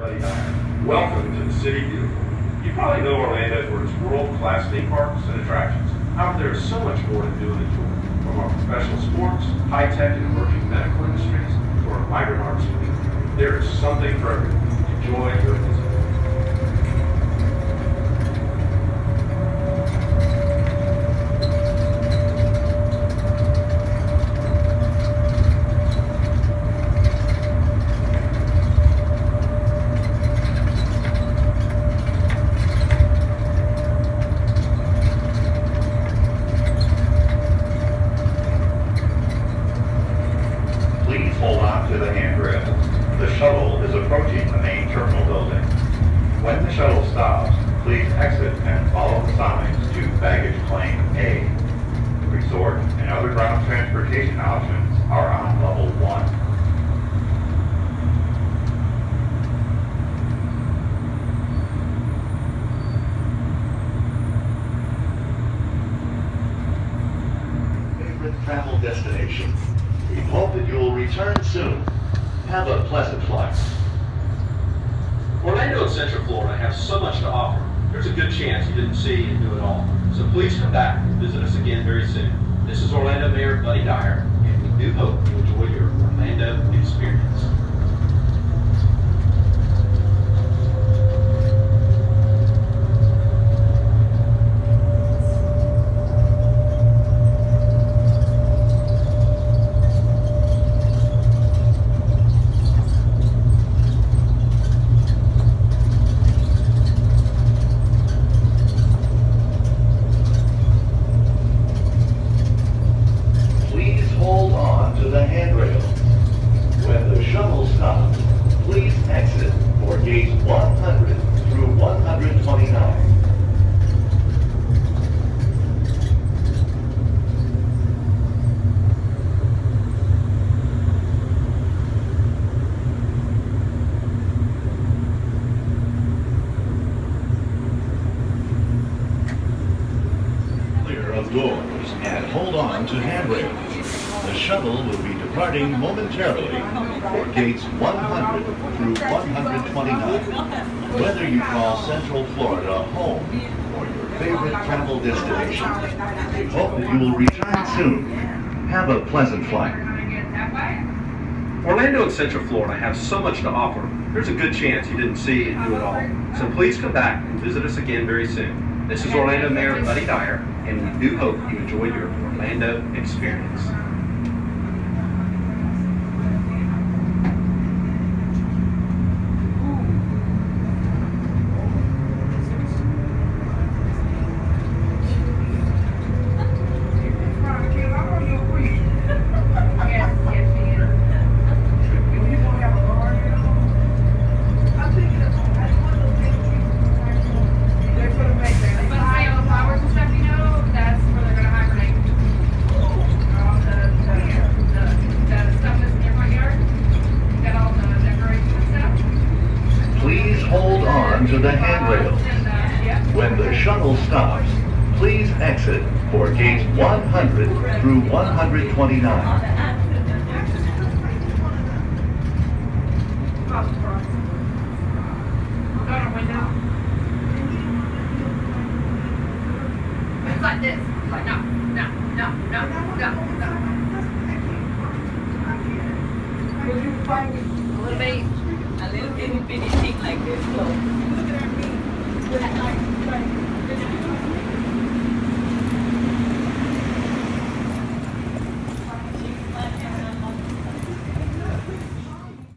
Buddy Dyer. Welcome to the City Beautiful. You probably know Orlando for its world-class theme parks and attractions. However, there is so much more to do and enjoy. From our professional sports, high-tech and emerging medical industries, to our vibrant arts community. There is something for everyone. Enjoy your visit. Please hold on to the handrail. The shuttle is approaching the main terminal building. When the shuttle stops, please exit and follow the signs to baggage claim A. Resort and other ground transportation options are on level 1. Favorite travel destination. We hope that you will return soon. Have a pleasant flight. Orlando and Central Florida have so much to offer. There's a good chance you didn't see and do it all. So please come back and visit us again very soon. This is Orlando Mayor Buddy Dyer, and we do hope you enjoy your Orlando experience. Please hold on to the handrail. When the shuttle stops, please exit for gates 100 through 129. Clear of doors and hold on to handrails. The shuttle will be departing momentarily for gates 100 through 129. Whether you call Central Florida home or your favorite travel destination, we hope that you will return soon. Have a pleasant flight. Orlando and Central Florida have so much to offer. There's a good chance you didn't see and do it all. So please come back and visit us again very soon. This is Orlando Mayor Buddy Dyer, and we do hope you enjoy your Orlando experience. Please hold on to the handrails. When the shuttle stops, please exit for gates 100 through 129. It's like this. It's like no, no, no, no, no, no. A little bitty thing like this. Look.